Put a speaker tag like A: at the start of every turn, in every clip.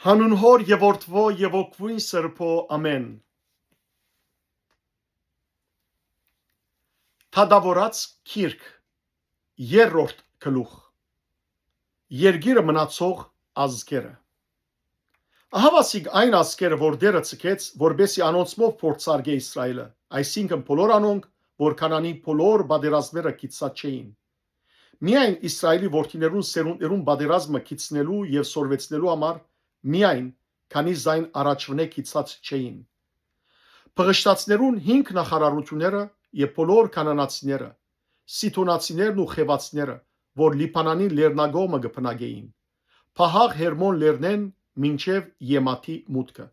A: Հանուն հոր եւ որդվո եւ օգվույն սրբո ամեն։ Թադավորած քիրք երրորդ գլուխ Երգիրը մնացող ազգերը։ Ահավասիկ այն ազգերը, որ դերը ցկեց, որբեսի անոնցմով փորձարկե Իսրայելը, այսինքն բոլոր անոնք, որ Քանանի բոլոր բادرազմերը կիցած չէին։ Միայն Իսրայելի որդիներուն սերունդերուն բادرազմը կիցնելու եւ սորվեցնելու համար միայն քանի զայն առաջվնե կիցած չէին։ Փղշտացներուն 5 նախարարությունները եւ բոլոր կանանացիները, սիթոնացիներն ու խևացները, որ Լիբանանի լեռնագոմը գտնագեին, Փահաղ Հերմոն լեռնեն մինչև Եմաթի մուտքը։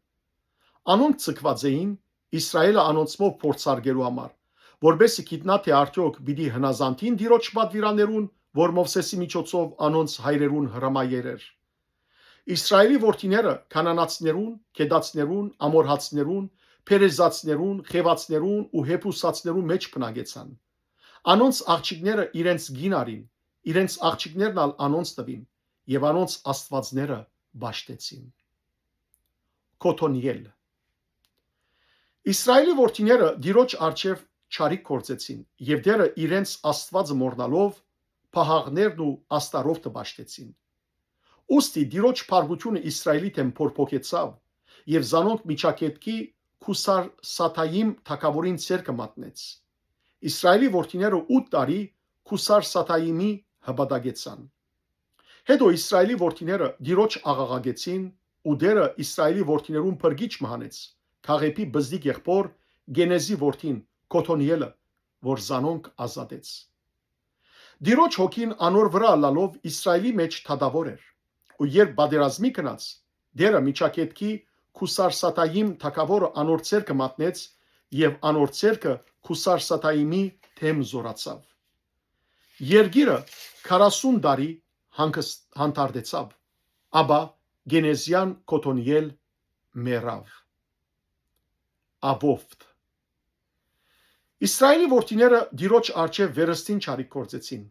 A: Անոնք ցկված էին Իսրայելը անոնցմով փորձարկելու համար, որբեսի գիտնա թե արդյոք պիտի հնազանդին դիրոջ պատվիրաներուն, որ Մովսեսի միջոցով անոնց հայրերուն հրամայեր։ Իսրայելի որդիները կանանացիներուն, կեդացիներուն, ամորհացիներուն, փերեզացիներուն, խևացիներուն ու հեփուսացիներուն մեջ բնագեցան։ Անոնց աղջիկները իրենց գինարին, իրենց աղջիկներն ալ անոնց տվին եւ անոնց աստվածները բաշտեցին։ Կոթոնիել Իսրայելի որդիները դիրոջ արչև չարիք կործեցին եւ դերը իրենց աստվածը մորնալով փահաղներն ու աստարով տբաշտեցին։ Ոստի դիրոջ փարգությունը Իսրայելի դեմ փորփոքեցավ եւ զանոնք միջակետքի Քուսար Սաթայիմ թակավորին ցերկը մատնեց։ Իսրայելի որդիները 8 տարի Քուսար Սաթայիմի հբադագեցան։ Հետո Իսրայելի որդիները դիրոջ աղաղագեցին ու դերը Իսրայելի որդիներուն փրկիչ մահանեց Քաղեփի բզդիկ եղբոր Գենեզի որդին Կոթոնիելը, որ զանոնք ազատեց։ Դիրոջ հոգին անոր վրա լալով Իսրայելի մեջ թադավոր էր, ու երբ բادرազմի գնաց, դերը միջակետքի Քուսար Սաթայիմ թակավորը անոր ցերկը մատնեց եւ անոր ցերկը Քուսար Սաթայիմի թեմ զորացավ։ Երգիրը 40 տարի հանդարտեցավ, ապա Գենեզյան Կոթոնիել մեռավ։ Աբովտ Իսրայելի որդիները դիրոջ արչև վերստին չարիք կործեցին։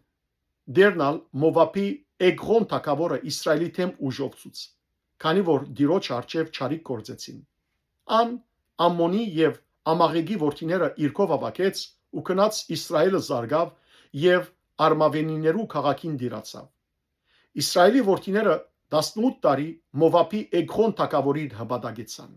A: Դերնալ Մովապի Էգրոն թակավորը Իսրայելի թեմ ուժով ցուց, քանի որ դիրոջ արչև չարիք կործեցին։ Ան Ամմոնի եւ Ամաղեգի որդիները իրկով ավակեց ու գնաց Իսրայելը զարգավ եւ Արմավենիներու քաղաքին դիրացավ։ Իսրայելի որդիները 18 տարի Մովապի Էգրոն թակավորին հբադագեցան։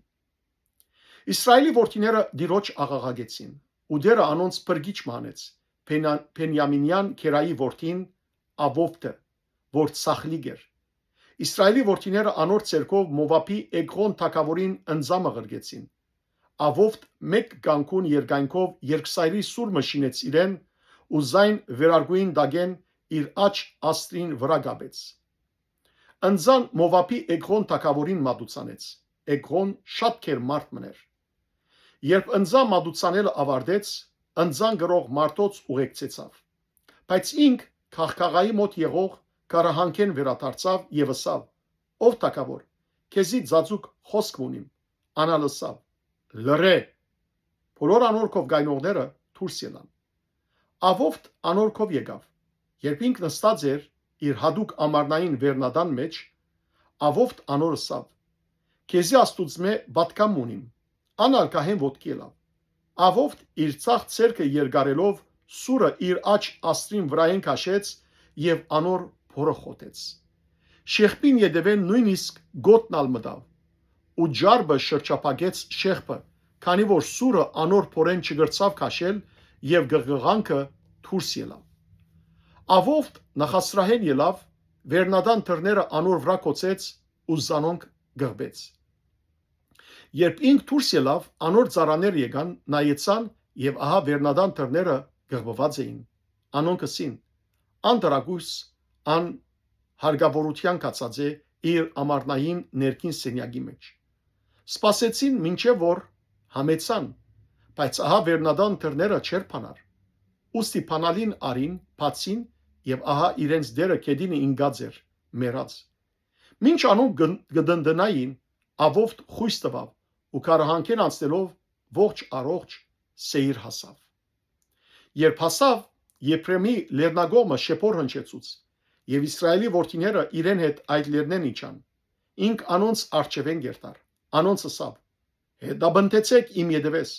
A: Իսրայելի որդիները դիրոջ աղաղագեցին, ու դերը անոնց փրկիչ մահանեց Փենյամինյան Քերայի որդին Աբովտը, որ Սախլիգ էր։ Իսրայելի որդիները անոր ցերկով Մովապի Էգրոն թակավորին ընձամը ղրգեցին։ Աբովտ մեկ գանկուն երկայնքով երկսայրի սուրմը շինեց իրեն ու զայն վերարգուին դագեն իր աջ աստրին վրա գաբեց։ Ընձան Մովապի Էգրոն թակավորին մատուցանեց։ Էգրոն շատ քեր մարդ մներ։ Երբ ընձան մատուցանելը ավարտեց, ընձան գրող մարդոց ուղեկցեցավ։ Բայց ինք քաղաքաղայի մոտ եղող կարահանքեն վերադարձավ եւ ասավ. Ով թակավոր, քեզի ձածուկ խոսք ունիմ։ Անալսավ. լրե։ Բոլոր անորքով գայնողները դուրս ելան։ Աբովտ անորքով եկավ։ Երբ ինք նստած էր իր հadouk ամառնային վերնադան մեջ, Աբովտ անոր ասավ. քեզի աստուծմե պատկամ ունիմ։ Անալ կահեն ոտքի ելավ։ Աբովտ իր ցախ ցերկը երգարելով սուրը իր աջ աստրին վրային քաշեց եւ անոր փորը խոտեց։ Շեխպին յետևեն նույնիսկ գոտնալ մտավ ու ջարբը շրջապագեց շեխպը, քանի որ սուրը անոր փորեն չգրծավ քաշել եւ գղղանքը դուրս ելավ։ Աբովտ նախասրահեն ելավ, վերնադան թռները անոր վրա կոցեց ու զանոնք գղբեց։ Երբ ինք դուրս ելավ, անոր ծառաներ եկան, նայեցան եւ ահա վերնադան թռները գղբված էին։ Անոնք ասին. Անդրագույս ան հարգավորության կացած է իր ամառնային ներքին սենյակի մեջ։ Սպասեցին մինչև որ համեցան, բայց ահա վերնադան թռները չեր փանար։ Ուստի փանալին արին, փացին եւ ահա իրենց դերը կեդինը ինգած էր, մեռած։ Մինչ անոնք գդնդնային, Աբովտ խույս տվավ ու կարահանքեն անցնելով ողջ առողջ Սեիր հասավ։ Երբ հասավ, Եփրեմի լեռնագոմը շեփոր հնչեցուց, եւ Իսրայելի որդիները իրեն հետ այդ լեռնեն իջան, ինք անոնց արջևեն գերտար, անոնց ասավ. հետաբնտեցեք իմ ետևես,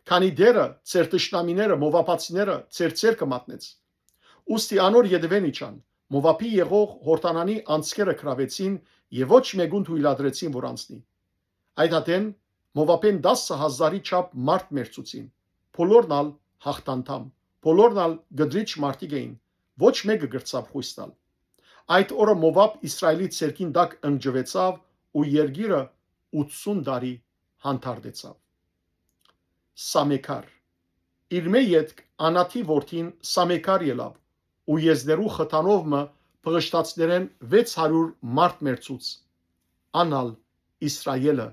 A: քանի դերը ծեր տշնամիները մովապացիները ծեր ցերկը մատնեց։ Ուստի անոր ետևեն իջան, Մովապի եղող հորտանանի անցքերը քրավեցին եւ ոչ մեկուն թույլատրեցին, որ անցնի։ Այդ ատեն Մովապեն 10,000-ի չափ մարդ մերցուցին, բոլորն ալ հաղթանդամ, բոլորն ալ գդրիչ մարդիկ էին, ոչ մեկը գրծավ խույս տալ։ Այդ օրը Մովապ Իսրայելի ցերկին տակ ընջվեցավ ու երգիրը 80 տարի հանդարտեցավ։ Սամեկար իր մեյետ անաթի որդին Սամեկար ելավ ու եզներու խթանով մը փղշտացներեն 600 մարդ մերցուց, անալ Իսրայելը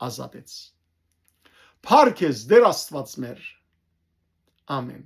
A: ազատեց։ Փառք ես Տեր Աստված մեր։ Ամեն։